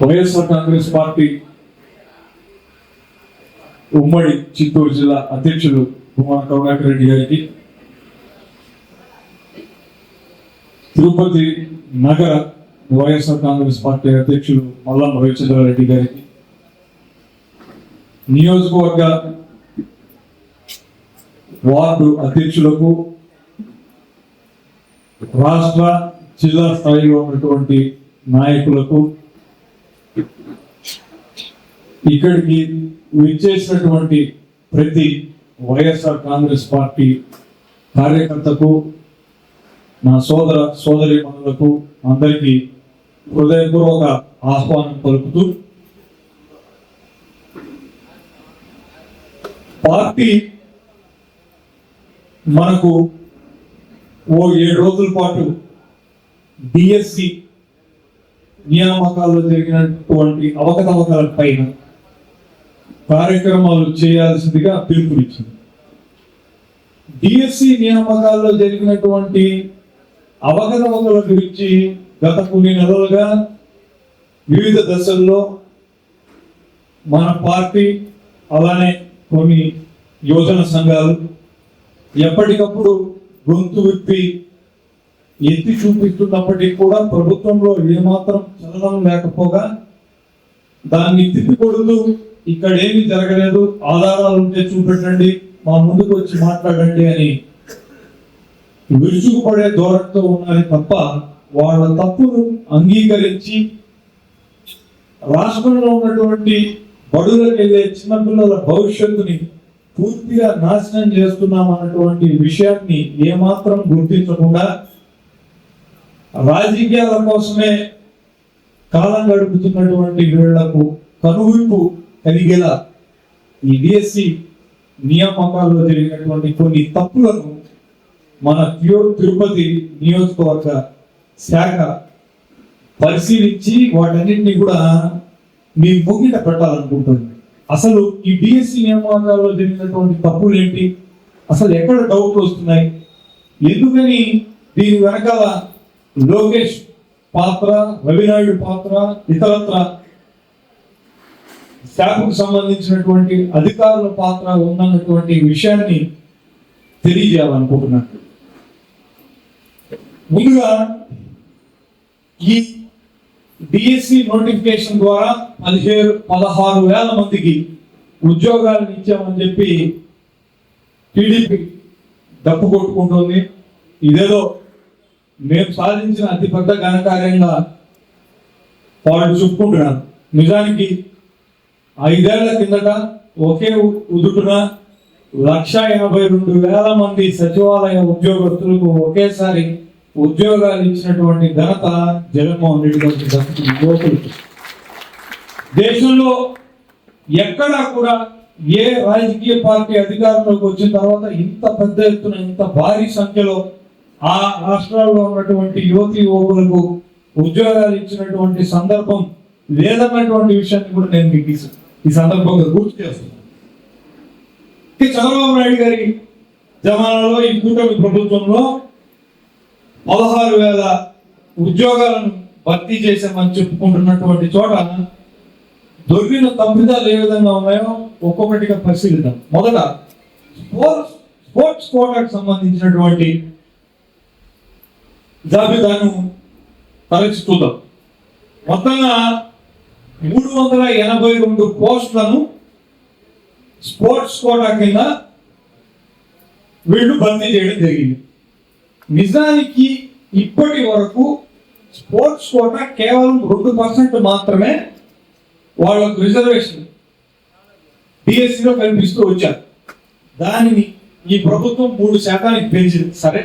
YSR Congress party ఉమ్మడి చిత్తూరు జిల్లా అధ్యక్షులు భూమన కరుణాకర్ రెడ్డి గారికి, తిరుపతి నగర వైఎస్ఆర్ కాంగ్రెస్ పార్టీ అధ్యక్షులు మల్లం రవిచంద్రారెడ్డి గారికి, నియోజకవర్గ వార్డు అధ్యక్షులకు, రాష్ట్ర జిల్లా స్థాయిలో ఉన్నటువంటి నాయకులకు, ఇక్కడికి విచ్చేసినటువంటి ప్రతి వైఎస్ఆర్ కాంగ్రెస్ పార్టీ కార్యకర్తకు, నా సోదర సోదరీమణులకు అందరికీ హృదయపూర్వక ఆహ్వానం పలుకుతూ, పార్టీ మనకు ఓ 7 రోజుల పాటు డిఎస్సి నియామకాల్లో జరిగినటువంటి అవకతవకల పైన కార్యక్రమాలు చేయాల్సిందిగా పిలుపునిచ్చింది. డిఎస్సి నియామకాల్లో జరిగినటువంటి అవకతవకల గురించి గత కొన్ని నెలలుగా వివిధ దశల్లో మన పార్టీ అలానే కొన్ని యోజన సంఘాలు ఎప్పటికప్పుడు గొంతు విప్పి ఎత్తి చూపిస్తున్నప్పటికీ కూడా ప్రభుత్వంలో ఏమాత్రం చలనం లేకపోగా దాన్ని తిప్పికొడుతూ ఇక్కడ ఏమి జరగలేదు, ఆధారాలు ఉంటే చూపెట్టండి, మా ముందుకు వచ్చి మాట్లాడండి అని విరుచుకుపడే ధోరణితో ఉన్నది తప్ప వాళ్ళ తప్పును అంగీకరించి రాష్ట్రంలో ఉన్నటువంటి బడులకు వెళ్ళే చిన్నపిల్లల భవిష్యత్తుని పూర్తిగా నాశనం చేస్తున్నాం అన్నటువంటి విషయాన్ని ఏమాత్రం గుర్తించకుండా రాజకీయాల కోసమే కాలం గడుపుతున్నటువంటి వీళ్లకు కనువిప్పు కలిగేలా ఈ డిఎస్సి నియామకాల్లో జరిగినటువంటి కొన్ని తప్పులను మన తిరుపతి నియోజకవర్గ శాఖ పరిశీలించి వాటన్నింటినీ కూడా మీ ముంగిట పెట్టాలనుకుంటుంది. అసలు ఈ డిఎస్సి నియామకాల్లో జరిగినటువంటి తప్పులు ఏంటి, అసలు ఎక్కడ డౌట్లు వస్తున్నాయి, ఎందుకని దీని వెనకాల లోకేష్ పాత్ర, రవినాయుడు పాత్ర, ఇతరత్ర శాఖకు సంబంధించినటువంటి అధికారుల పాత్ర ఉందన్నటువంటి విషయాన్ని తెలియజేయాలనుకుంటున్నాను. ముందుగా ఈ డిఎస్సి నోటిఫికేషన్ ద్వారా 16,000 మందికి ఉద్యోగాలను ఇచ్చామని చెప్పి టీడీపీ డప్పు కొట్టుకుంటుంది. ఇదేదో మేము సాధించిన అతిపెద్ద ఘనకార్యంగా వాళ్ళు చెప్పుకుంటున్నారు. నిజానికి 5 ఏళ్ల కిందట ఒకే ఉదుటున 1,82,000 మంది సచివాలయ ఉద్యోగస్తులకు ఒకేసారి ఉద్యోగాలు ఇచ్చినటువంటి ఘనత జగన్మోహన్ రెడ్డి గారికి దక్కుతుంది. దేశంలో ఎక్కడా కూడా ఏ రాజకీయ పార్టీ అధికారంలోకి వచ్చిన తర్వాత ఇంత పెద్ద ఎత్తున, ఇంత భారీ సంఖ్యలో ఆ రాష్ట్రాల్లో ఉన్నటువంటి యువతి యువకులకు ఉద్యోగాలు ఇచ్చినటువంటి సందర్భం లేదన్నటువంటి విషయాన్ని కూడా నేను మీకు ఈ సందర్భంగా గుర్తు చేస్తున్నాను. చంద్రబాబు నాయుడు గారి జమానాలో ఈ కూటమి ప్రభుత్వంలో 16,000 ఉద్యోగాలను భర్తీ చేశామని చెప్పుకుంటున్నటువంటి చోట దొరికిన తప్పిదాలు ఏ విధంగా ఉన్నాయో ఒక్కొక్కటిగా పరిశీలిద్దాం. మొదట స్పోర్ట్స్ కోటాకు సంబంధించినటువంటి జాబితాను తరచి చూద్దాం. మొత్తంగా 382 పోస్టులను స్పోర్ట్స్ కోటా కింద వీళ్ళు భర్తీ చేయడం జరిగింది. నిజానికి ఇప్పటి వరకు స్పోర్ట్స్ కోటా కేవలం 2% మాత్రమే వాళ్ళకు రిజర్వేషన్ డిఎస్సిలో కనిపిస్తూ వచ్చారు. దానిని ఈ ప్రభుత్వం 3% పెంచింది. సరే,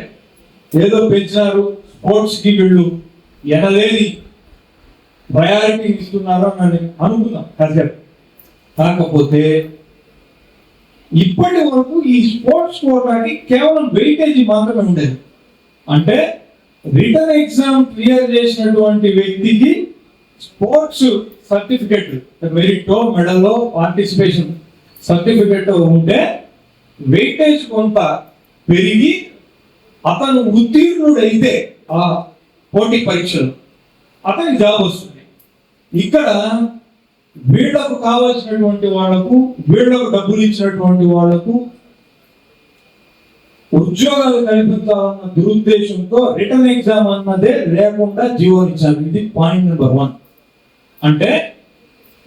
ఏదో పెంచినారు, స్పోర్ట్స్ కి వీళ్ళు ఎనలేని ప్రయారిటీ ఇస్తున్నారు అని అనుకుందాం కాసేపు. కాకపోతే ఇప్పటి వరకు ఈ స్పోర్ట్స్ కోటాకి కేవలం వెయిటేజీ మాత్రమే ఉండేది. అంటే రిటర్న్ ఎగ్జామ్ క్లియర్ చేసినటువంటి వ్యక్తికి స్పోర్ట్స్ సర్టిఫికెట్, మెరిట్, మెడల్లో పార్టిసిపేషన్ సర్టిఫికెట్ ఉంటే వెయిటేజ్ కొంత పెరిగి అతను ఉత్తీర్ణుడైతే ఆ పోటీ పరీక్షలు అతనికి జాబ్ వస్తుంది. ఇక్కడ వీళ్లకు కావాల్సినటువంటి వాళ్లకు, వీళ్లకు డబ్బులు ఇచ్చినటువంటి వాళ్లకు ఉద్యోగాలు కల్పించాలన్న దురుద్దేశంతో రిటర్న్ ఎగ్జామ్ అన్నదే లేకుండా జీవోనిచ్చారు. ఇది పాయింట్ నెంబర్ 1. అంటే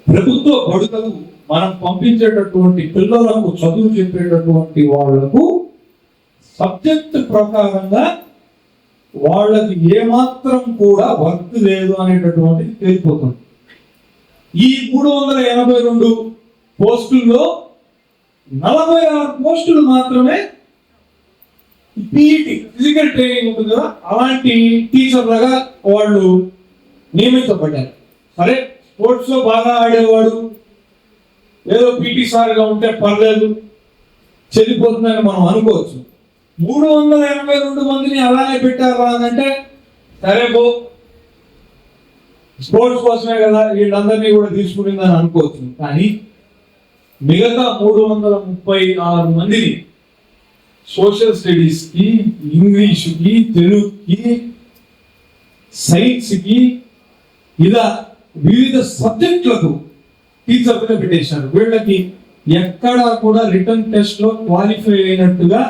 ప్రభుత్వ బడులకు మనం పంపించేటటువంటి పిల్లలకు చదువు చెప్పేటటువంటి వాళ్లకు సబ్జెక్ట్ ప్రకారంగా వాళ్ళకి ఏమాత్రం కూడా వర్క్ లేదు అనేటటువంటిది తేలిపోతుంది. ఈ 382 పోస్టుల్లో 46 పోస్టులు మాత్రమే పీఈటీ, ఫిజికల్ ట్రైనింగ్ ఉంటుంది కదా, అలాంటి టీచర్లుగా వాళ్ళు నియమించబడ్డారు. సరే, స్పోర్ట్స్ లో బాగా ఆడేవాడు ఏదో పీటీ సార్గా ఉంటే పర్లేదు, చెల్లిపోతుందని మనం అనుకోవచ్చు. 382 మందిని అలానే పెట్టారా అని అంటే సరే పో, స్పోర్ట్స్ కోసమే కదా వీళ్ళందరినీ కూడా తీసుకునిందని అనుకోవచ్చు. కానీ మిగతా 336 మందిని సోషల్ స్టడీస్కి, ఇంగ్లీష్కి, తెలుగుకి, సైన్స్కి ఇలా వివిధ సబ్జెక్టులకు టీచర్లుగా పెట్టేశారు. వీళ్ళకి ఎక్కడా కూడా రిటర్న్ టెస్ట్ లో క్వాలిఫై అయినట్టుగా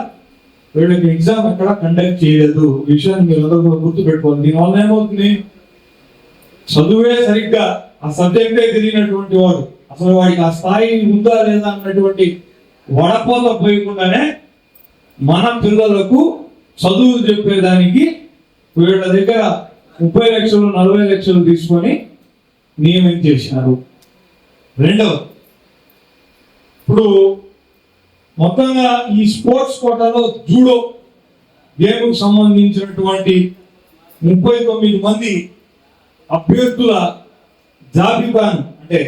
వీళ్ళకి ఎగ్జామ్ ఎక్కడ కండక్ట్ చేయలేదు. విషయాన్ని మీరు అందరూ గుర్తుపెట్టుకోవాలి. దీనివల్ల ఏమవుతుంది, చదువే సరిగ్గా ఆ సబ్జెక్టే తెలియనటువంటి వాడు, అసలు వాడికి ఆ స్థాయి ఉందా లేదా అన్నటువంటి వడపోత పోయకుండానే మన పిల్లలకు చదువు చెప్పేదానికి వీళ్ళ దగ్గర 30 లక్షలు 40 లక్షలు తీసుకొని నియమించేశారు. రెండవ, ఇప్పుడు మొత్తంగా ఈ స్పోర్ట్స్ కోటాలో జూడో గేమ్కు సంబంధించినటువంటి 39 మంది అభ్యర్థుల జాబితాను, అంటే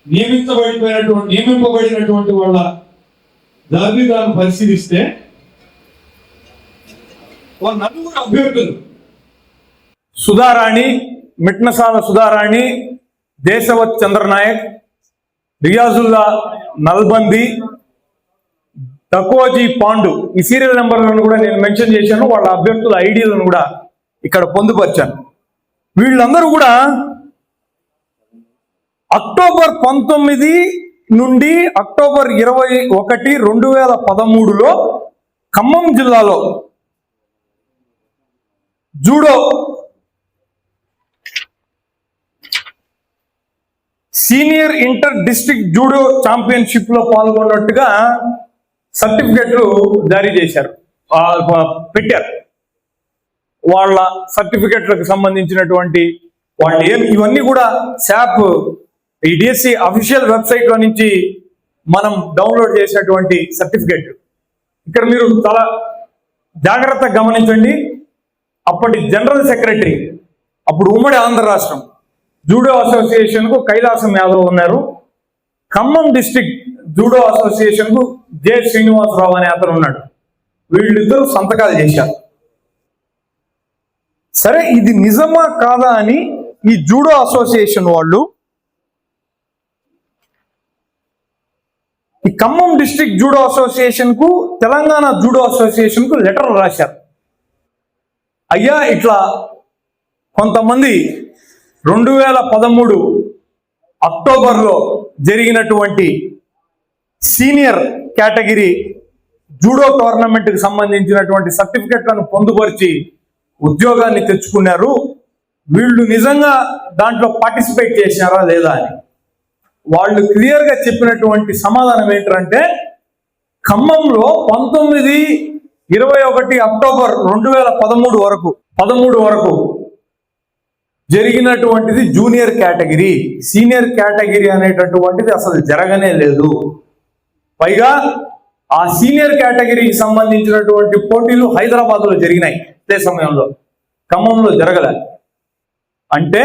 నియమింపబడినటువంటి వాళ్ళ జాబితాను పరిశీలిస్తే 4 అభ్యర్థులు సుధారాణి, మిట్నసాల సుధారాణి, దేశవత్ చంద్రనాయక్, రియాజుల్లా నల్బంది, తకోజీ పాండు, ఈ సీరియల్ నెంబర్లను కూడా నేను మెన్షన్ చేశాను. వాళ్ళ అభ్యర్థుల ఐడీలను కూడా ఇక్కడ పొందుపరిచాను. వీళ్ళందరూ కూడా అక్టోబర్ 19 నుండి అక్టోబర్ 21, 2013లో ఖమ్మం జిల్లాలో judo senior inter district judo championship లో పాల్గొన్నట్టుగా సర్టిఫికెట్లు జారీ చేశారు, పెట్టారు. వాళ్ళ సర్టిఫికెట్లకు సంబంధించినటువంటి వాళ్ళు ఇవన్నీ కూడా శాప్ ఈ డిఎస్సి అఫీషియల్ వెబ్సైట్ లో నుంచి మనం డౌన్లోడ్ చేసినటువంటి సర్టిఫికెట్. ఇక్కడ మీరు చాలా జాగ్రత్తగా గమనించండి. అప్పటి జనరల్ సెక్రటరీ, అప్పుడు ఉమ్మడి ఆంధ్ర రాష్ట్రం జూడో అసోసియేషన్ కు కైలాసం యాదవ్ ఉన్నారు. ఖమ్మం డిస్ట్రిక్ట్ జూడో అసోసియేషన్ కు జె శ్రీనివాసరావు అనే అతను ఉన్నాడు. వీళ్ళిద్దరూ సంతకాలు చేశారు. సరే, ఇది నిజమా కాదా అని ఈ జూడో అసోసియేషన్ వాళ్ళు ఈ ఖమ్మం డిస్ట్రిక్ట్ జూడో అసోసియేషన్ కు, తెలంగాణ జూడో అసోసియేషన్ కు లెటర్ రాశారు. అయ్యా, ఇట్లా కొంతమంది 2013 అక్టోబర్లో జరిగినటువంటి సీనియర్ కేటగిరీ జూడో టోర్నమెంట్కి సంబంధించినటువంటి సర్టిఫికెట్లను పొందుపరిచి ఉద్యోగాన్ని తెచ్చుకున్నారు. వీళ్ళు నిజంగా దాంట్లో పార్టిసిపేట్ చేశారా లేదా అని వాళ్ళు క్లియర్గా చెప్పినటువంటి సమాధానం ఏంటంటే, ఖమ్మంలో 19, 21 అక్టోబర్ 2013 వరకు జరిగినటువంటిది జూనియర్ కేటగిరీ. సీనియర్ కేటగిరీ అనేటటువంటిది అసలు జరగనే లేదు. పైగా ఆ సీనియర్ కేటగిరీకి సంబంధించినటువంటి పోటీలు హైదరాబాద్లో జరిగినాయి అదే సమయంలో, ఖమ్మంలో జరగలే. అంటే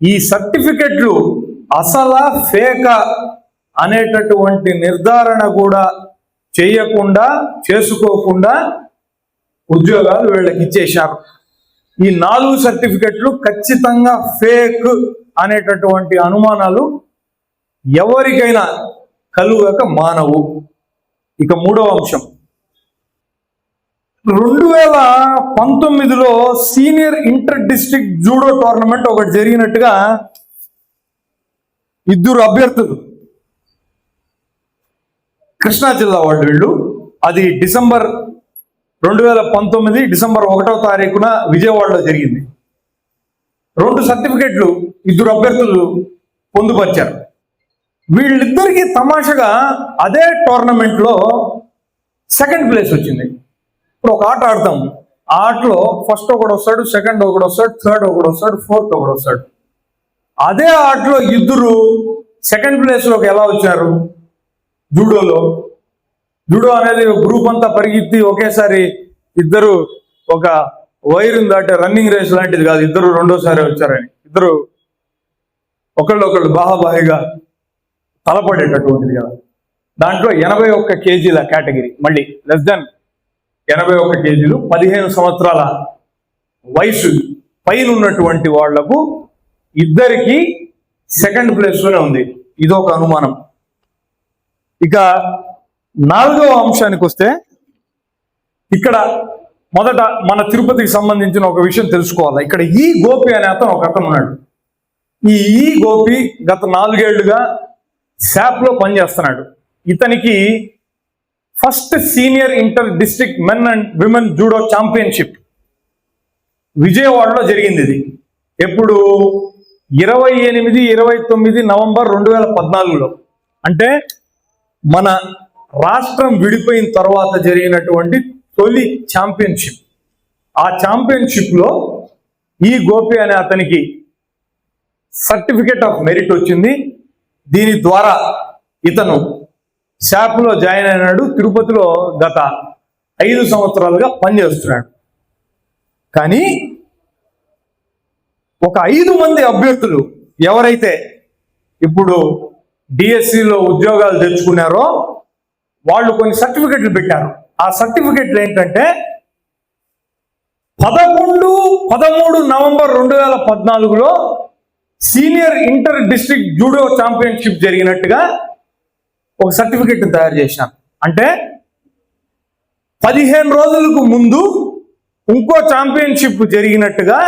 ఈ సర్టిఫికెట్లు అసలా ఫేకా అనేటటువంటి నిర్ధారణ కూడా చేసుకోకుండా ఉద్యోగాలు వీళ్ళకి ఇచ్చేశారు. ఈ 4 సర్టిఫికెట్లు ఖచ్చితంగా ఫేక్ అనేటటువంటి అనుమానాలు ఎవరికైనా కలుగక మానవు. ఇక 3వ అంశం, 2019లో senior inter district judo tournament ఒకటి జరిగినట్టుగా ఇద్దరు అభ్యర్థులు కృష్ణా జిల్లా వాళ్ళు వీళ్ళు. అది డిసెంబర్ 2019 డిసెంబర్ 1వ తారీఖున విజయవాడలో జరిగింది. 2 సర్టిఫికెట్లు ఇద్దరు అభ్యర్థులు పొందుపరిచారు. వీళ్ళిద్దరికీ తమాషగా అదే టోర్నమెంట్లో సెకండ్ ప్లేస్ వచ్చింది. ఇప్పుడు ఒక ఆట ఆడతాం, ఆ ఆటలో ఫస్ట్ ఒకడు వస్తాడు, సెకండ్ ఒకడు వస్తాడు, థర్డ్ ఒకడు వస్తాడు, ఫోర్త్ ఒకడు వస్తాడు. అదే ఆటలో ఇద్దరు సెకండ్ ప్లేస్లోకి ఎలా వచ్చారు? జూడోలో, జూడో అనేది గ్రూప్ అంతా పరిగెత్తి ఒకేసారి ఇద్దరు ఒక వైరుని దాటే రన్నింగ్ రేస్ లాంటిది కాదు, ఇద్దరు రెండోసారి వచ్చారని. ఇద్దరు ఒకళ్ళు బాహాబాహిగా తలపడేటటువంటిది కదా. దాంట్లో 81 కేజీల కేటగిరీ, మళ్ళీ లెస్ దెన్ 81 కేజీలు, 15 సంవత్సరాల వయసు పైన ఉన్నటువంటి వాళ్లకు ఇద్దరికి సెకండ్ ప్లేస్లోనే ఉంది. ఇదొక అనుమానం. ఇక 4వ అంశానికి వస్తే, ఇక్కడ మొదట మన తిరుపతికి సంబంధించిన ఒక విషయం తెలుసుకోవాలి. ఇక్కడ ఈ గోపి అనే అతను ఒక అతను ఉన్నాడు. ఈ గోపి గత 4 ఏళ్లుగా శాప్లో పనిచేస్తున్నాడు. ఇతనికి first senior inter district men and women judo championship విజయవాడలో జరిగింది. ఇది ఎప్పుడు? 28-29 నవంబర్ 2014లో, అంటే మన రాష్ట్రం విడిపోయిన తర్వాత జరిగినటువంటి తొలి ఛాంపియన్షిప్. ఆ ఛాంపియన్షిప్లో ఈ గోపి అనే అతనికి సర్టిఫికేట్ ఆఫ్ మెరిట్ వచ్చింది. దీని ద్వారా ఇతను శాప్లో జాయిన్ అయినాడు. తిరుపతిలో గత 5 సంవత్సరాలుగా పనిచేస్తున్నాడు. కానీ ఒక 5 మంది అభ్యర్థులు ఎవరైతే ఇప్పుడు డిఎస్సిలో ఉద్యోగాలు తెచ్చుకున్నారో వాళ్ళు కొన్ని సర్టిఫికెట్లు పెట్టారు. ఆ సర్టిఫికెట్లు ఏంటంటే 11-13 నవంబర్ 2014లో senior inter district judo championship జరిగినట్టుగా ఒక సర్టిఫికెట్ తయారు చేశాను. అంటే 15 రోజులకు ముందు ఇంకో ఛాంపియన్షిప్ జరిగినట్టుగా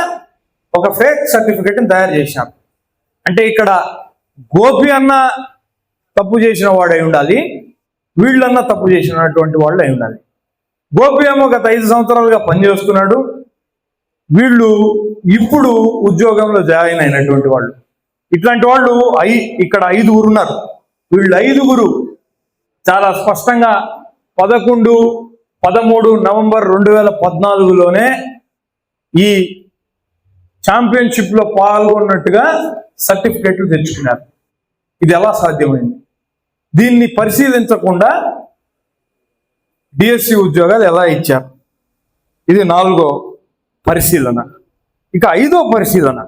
ఒక ఫేక్ సర్టిఫికెట్ని తయారు చేశాను. అంటే ఇక్కడ గోపి అన్న తప్పు చేసిన వాడు అయి ఉండాలి, వీళ్ళన్నా తప్పు చేసినటువంటి వాళ్ళు అయి ఉండాలి. గోపి ఏమో గత 5 సంవత్సరాలుగా పనిచేస్తున్నాడు, వీళ్ళు ఇప్పుడు ఉద్యోగంలో జాయిన్ అయినటువంటి వాళ్ళు. ఇట్లాంటి వాళ్ళు ఇక్కడ 5 ఉన్నారు. వీళ్ళు 5 చాలా స్పష్టంగా 11-13 నవంబర్ 2014లోనే ఈ ఛాంపియన్షిప్లో పాల్గొన్నట్టుగా సర్టిఫికెట్లు తెచ్చుకున్నారు. ఇది ఎలా సాధ్యమైంది? దీన్ని పరిశీలించకుండా డిఎస్సి ఉద్యోగాలు ఎలా ఇచ్చారు? ఇది 4వ పరిశీలన. ఇక 5వ పరిశీలన,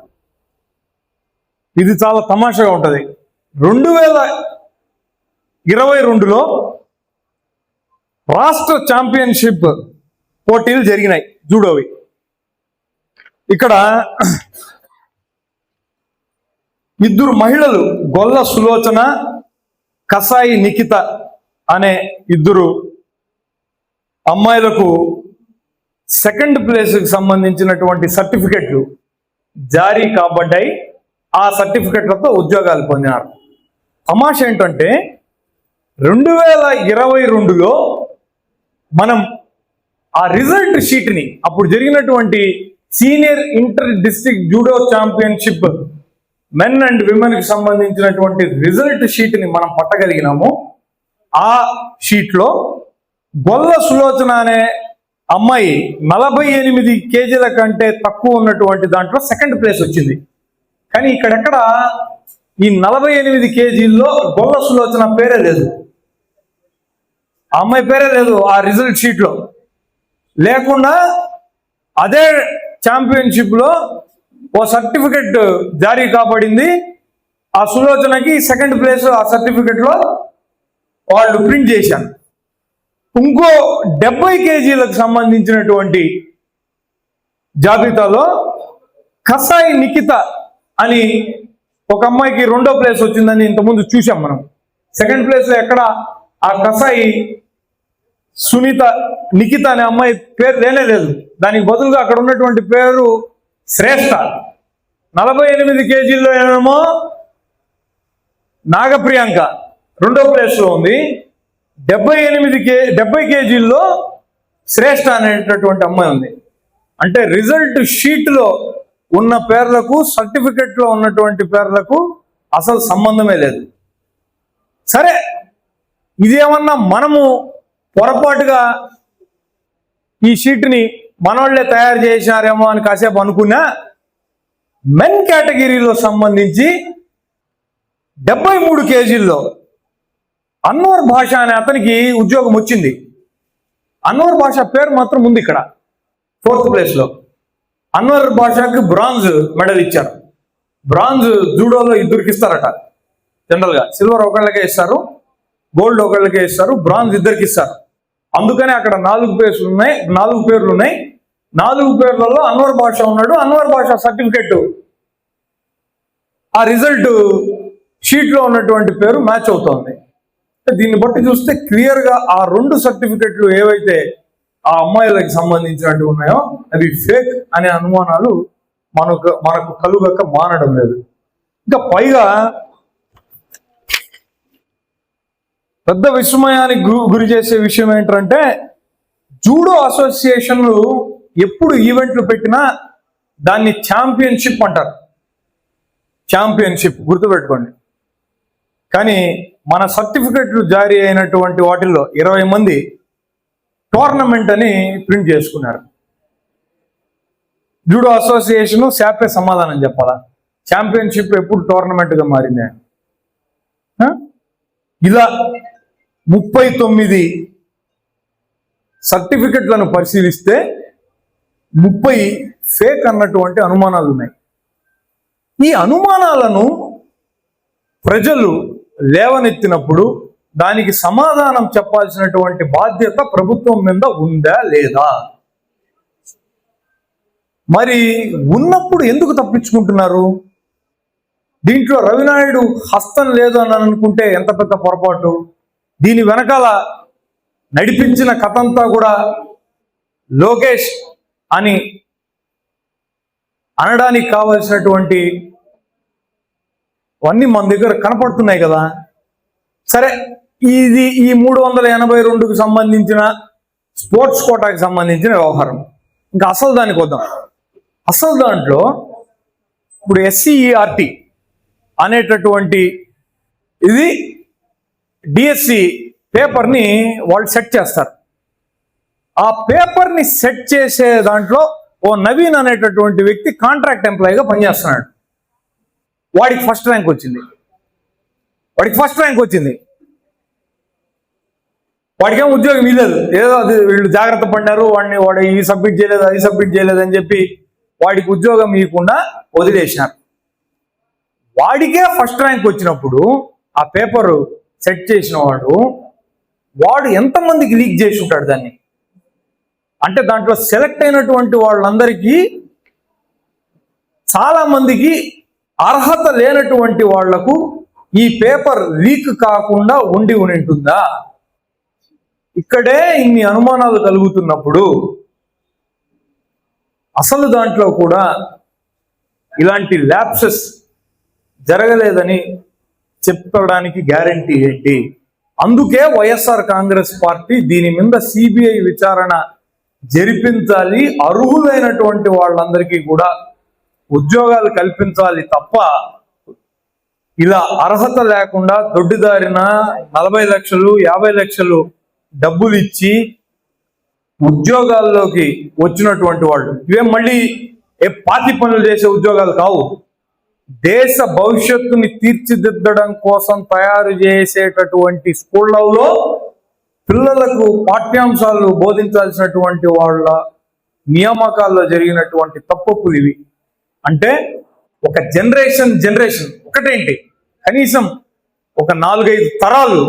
ఇది చాలా తమాషాగా ఉంటుంది. 2022లో రాష్ట్ర ఛాంపియన్షిప్ పోటీలు జరిగినాయి జూడోవి. ఇక్కడ 2 మహిళలు, గొల్ల సులోచన, కసాయి నిఖిత అనే 2 అమ్మాయిలకు సెకండ్ ప్లేస్కి సంబంధించినటువంటి సర్టిఫికెట్లు జారీ కాబడ్డాయి. ఆ సర్టిఫికెట్లతో ఉద్యోగాలు పొందినారు. తమాష ఏంటంటే 2022లో మనం ఆ రిజల్ట్ షీట్ని, అప్పుడు జరిగినటువంటి senior inter district judo championship men and విమెన్కి సంబంధించినటువంటి రిజల్ట్ షీట్ని మనం పట్టగలిగినాము. ఆ షీట్లో గొల్ల సులోచన అనే అమ్మాయి 48 కేజీల కంటే తక్కువ ఉన్నటువంటి దాంట్లో సెకండ్ ప్లేస్ వచ్చింది. కానీ ఇక్కడెక్కడ ఈ 48 కేజీల్లో గొల్ల సులోచన పేరే లేదు, ఆ అమ్మాయి పేరే లేదు ఆ రిజల్ట్ షీట్లో. లేకుండా అదే ఛాంపియన్షిప్లో ఓ సర్టిఫికెట్ జారీ కాబడింది. ఆ సులోచనకి సెకండ్ ప్లేస్ ఆ సర్టిఫికెట్లో వాళ్ళు ప్రింట్ చేశారు. ఇంకో 70 కేజీలకు సంబంధించినటువంటి జాబితాలో కసాయి నిఖిత అని ఒక అమ్మాయికి 2వ ప్లేస్ వచ్చిందని ఇంతకుముందు చూసాం మనం. సెకండ్ ప్లేస్లో ఎక్కడ ఆ కసాయి సునీత నిఖిత అనే అమ్మాయి పేరు లేనే లేదు. దానికి బదులుగా అక్కడ ఉన్నటువంటి పేరు శ్రేష్ఠ. 48 కేజీల్లో ఏమేమో నాగప్రియాంక రెండో ప్లేస్లో ఉంది. 70 కేజీల్లో శ్రేష్ఠ అనేటటువంటి అమ్మాయి ఉంది. అంటే రిజల్ట్ షీట్లో ఉన్న పేర్లకు సర్టిఫికెట్లో ఉన్నటువంటి పేర్లకు అసలు సంబంధమే లేదు. సరే, ఇదేమన్నా మనము పొరపాటుగా ఈ షీట్ని మనోళ్లే తయారు చేసినారేమో అని కాసేపు అనుకున్నా, మెన్ కేటగిరీలో సంబంధించి 73 కేజీల్లో అన్వర్ భాష అనే అతనికి ఉద్యోగం వచ్చింది. అన్వర్ భాష పేరు మాత్రం ఉంది ఇక్కడ 4th ప్లేస్లో. అన్వర్ భాషకి బ్రాంజ్ మెడల్ ఇచ్చారు. బ్రాంజ్ జూడోలో ఇద్దరికి ఇస్తారట. జనరల్గా సిల్వర్ ఒకళ్ళకే ఇస్తారు, గోల్డ్ ఒకళ్ళకే ఇస్తారు, బ్రాంజ్ ఇద్దరికి ఇస్తారు. అందుకని అక్కడ 4 పేర్లు ఉన్నాయి. 4 పేర్లలో అన్వర్ భాష ఉన్నాడు. అన్వర్ భాష సర్టిఫికెట్ ఆ రిజల్ట్ షీట్లో ఉన్నటువంటి పేరు మ్యాచ్ అవుతోంది. దీన్ని బట్టి చూస్తే క్లియర్గా ఆ 2 సర్టిఫికెట్లు ఏవైతే ఆ అమ్మాయిలకు సంబంధించినట్టు ఉన్నాయో అవి ఫేక్ అనే అనుమానాలు మనకు కలుగక మానడం లేదు. ఇంకా పైగా పెద్ద విస్మయానికి గురి చేసే విషయం ఏంటంటే, జూడో అసోసియేషన్లు ఎప్పుడు ఈవెంట్లు పెట్టినా దాన్ని ఛాంపియన్షిప్ అంటారు. ఛాంపియన్షిప్ గుర్తుపెట్టుకోండి. కానీ మన సర్టిఫికెట్లు జారీ అయినటువంటి వాటిల్లో 20 మంది టోర్నమెంట్ అని ప్రింట్ చేసుకున్నారు. జూడో అసోసియేషన్ శాపే సమాధానం చెప్పాలా? ఛాంపియన్షిప్ ఎప్పుడు టోర్నమెంట్గా మారింది? ఇలా 39 సర్టిఫికెట్లను పరిశీలిస్తే 30 ఫేక్ అన్నటువంటి అనుమానాలు ఉన్నాయి. ఈ అనుమానాలను ప్రజలు లేవనెత్తినప్పుడు దానికి సమాధానం చెప్పాల్సినటువంటి బాధ్యత ప్రభుత్వం మీద ఉందా లేదా? మరి ఉన్నప్పుడు ఎందుకు తప్పించుకుంటున్నారు? దీంట్లో రవినాయుడు హస్తం లేదు అని అనుకుంటే ఎంత పెద్ద పొరపాటు. దీని వెనకాల నడిపించిన కథంతా కూడా లోకేష్ అని అనడానికి కావలసినటువంటి అన్నీ మన దగ్గర కనపడుతున్నాయి కదా. సరే, ఇది ఈ 382కు సంబంధించిన స్పోర్ట్స్ కోటాకి సంబంధించిన వ్యవహారం. ఇంకా అసలు దానికి వద్దాం. అసలు దాంట్లో ఇప్పుడు SCERT అనేటటువంటి ఇది డిఎస్సి పేపర్ని వాళ్ళు సెట్ చేస్తారు. ఆ పేపర్ని సెట్ చేసే దాంట్లో ఓ నవీన్ అనేటటువంటి వ్యక్తి కాంట్రాక్ట్ ఎంప్లాయీగా పనిచేస్తున్నాడు. వాడికి ఫస్ట్ ర్యాంక్ వచ్చింది. వాడికేం ఉద్యోగం ఇవ్వలేదు. ఏదో అది వీళ్ళు జాగ్రత్త పడ్డారు, వాడు ఈ సబ్మిట్ చేయలేదు, అది సబ్మిట్ చేయలేదు అని చెప్పి వాడికి ఉద్యోగం ఇవ్వకుండా వదిలేసినారు. వాడికే ఫస్ట్ ర్యాంక్ వచ్చినప్పుడు ఆ పేపరు సెట్ చేసిన వాడు ఎంతమందికి లీక్ చేసి ఉంటాడు దాన్ని? అంటే దాంట్లో సెలెక్ట్ అయినటువంటి వాళ్ళందరికీ చాలా మందికి అర్హత లేనటువంటి వాళ్లకు ఈ పేపర్ లీక్ కాకుండా ఉండి ఉంటుందా? ఇక్కడే ఇన్ని అనుమానాలు కలుగుతున్నప్పుడు అసలు దాంట్లో కూడా ఇలాంటి ల్యాప్సెస్ జరగలేదని చెప్పడానికి గ్యారంటీ ఏంటి? అందుకే వైఎస్ఆర్ కాంగ్రెస్ పార్టీ దీని మీద సిబిఐ విచారణ జరిపించాలి, అర్హులైనటువంటి వాళ్ళందరికీ కూడా ఉద్యోగాలు కల్పించాలి తప్ప ఇలా అర్హత లేకుండా దొడ్డిదారిన 40 లక్షలు 50 లక్షలు డబ్బులు ఇచ్చి ఉద్యోగాల్లోకి వచ్చినటువంటి వాళ్ళు ఇవే మళ్ళీ పాతి పనులు చేసే ఉద్యోగాలు కావు. దేశ భవిష్యత్తుని తీర్చిదిద్దడం కోసం తయారు చేసేటటువంటి స్కూళ్ళల్లో పిల్లలకు పాఠ్యాంశాలు బోధించాల్సినటువంటి వాళ్ళ నియామకాల్లో జరిగినటువంటి తప్పులు ఇవి. అంటే ఒక జనరేషన్ ఒకటేంటి, కనీసం ఒక 4-5 తరాలు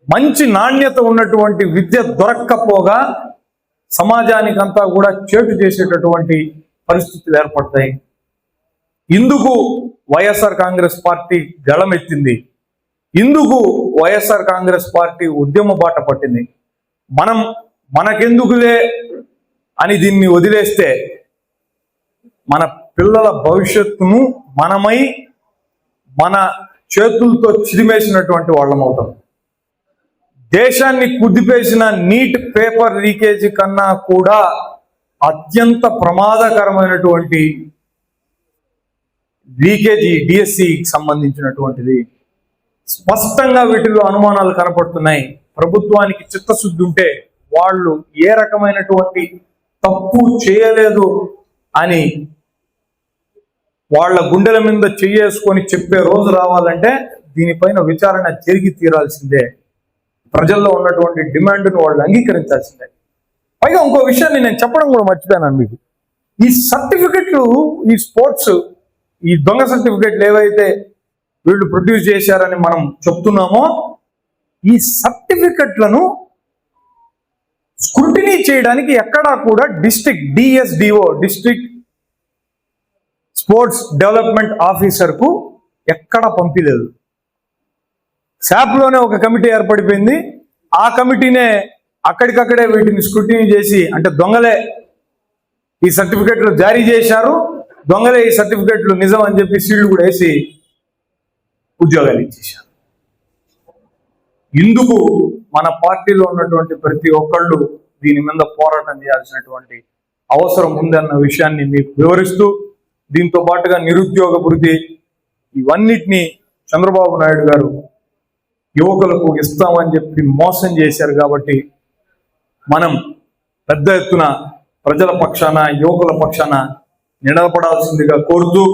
మంచి నాణ్యత ఉన్నటువంటి విద్య దొరక్కపోగా సమాజానికంతా కూడా చేటు చేసేటటువంటి పరిస్థితులు ఏర్పడతాయి. ఇందుకు వైఎస్ఆర్ కాంగ్రెస్ పార్టీ గళమెత్తింది. ఇందుకు వైఎస్ఆర్ కాంగ్రెస్ పార్టీ ఉద్యమ బాట పట్టింది. మనకెందుకులే అని దీన్ని వదిలేస్తే మన పిల్లల భవిష్యత్తును మనమై మన చేతులతో చిదిమేసినటువంటి వాళ్ళం అవుతాం. దేశాన్ని కుదిపేసిన నీట్ పేపర్ లీకేజీ కన్నా కూడా అత్యంత ప్రమాదకరమైనటువంటి లీకేజీ డిఎస్సికి సంబంధించినటువంటిది. స్పష్టంగా వీటిలో అనుమానాలు కనపడుతున్నాయి. ప్రభుత్వానికి చిత్తశుద్ధి ఉంటే వాళ్ళు ఏ రకమైనటువంటి తప్పు చేయలేదు అని వాళ్ళ గుండెల మీద చెయ్యేసుకొని చెప్పే రోజు రావాలంటే దీనిపైన విచారణ జరిగి తీరాల్సిందే. ప్రజల్లో ఉన్నటువంటి డిమాండ్ను వాళ్ళు అంగీకరించాల్సిందే. పైగా ఇంకో విషయాన్ని నేను చెప్పడం కూడా మర్చిపోయాను మీకు. ఈ సర్టిఫికెట్లు, ఈ స్పోర్ట్స్, ఈ దొంగ సర్టిఫికెట్లు ఏవైతే వీళ్ళు ప్రొడ్యూస్ చేశారని మనం చెప్తున్నామో, ఈ సర్టిఫికెట్లను స్క్రూటినీ చేయడానికి ఎక్కడా కూడా డిఎస్డిఓ డిస్ట్రిక్ట్ స్పోర్ట్స్ డెవలప్మెంట్ ఆఫీసర్కు ఎక్కడా పంపించలేదు. శాప్లోనే ఒక కమిటీ ఏర్పడిపోయింది. ఆ కమిటీనే అక్కడికక్కడే వీటిని స్క్రూటినీ చేసి, అంటే దొంగలే ఈ సర్టిఫికెట్లు జారీ చేశారు, దొంగలే ఈ సర్టిఫికెట్లు నిజం అని చెప్పి సీళ్లు కూడా వేసి ఉద్యోగాలు ఇచ్చేశారు. ఇందుకు మన పార్టీలో ఉన్నటువంటి ప్రతి ఒక్కళ్ళు దీని మీద పోరాటం చేయాల్సినటువంటి అవసరం ఉందన్న విషయాన్ని మీకు వివరిస్తూ, దీంతో పాటుగా నిరుద్యోగ భృతి ఇవన్నిటినీ చంద్రబాబు నాయుడు గారు యువకులకు ఇస్తామని చెప్పి మోసం చేశారు. కాబట్టి మనం పెద్ద ఎత్తున ప్రజల పక్షాన, యువకుల పక్షాన నిలబడాల్సిందిగా కోరుతూ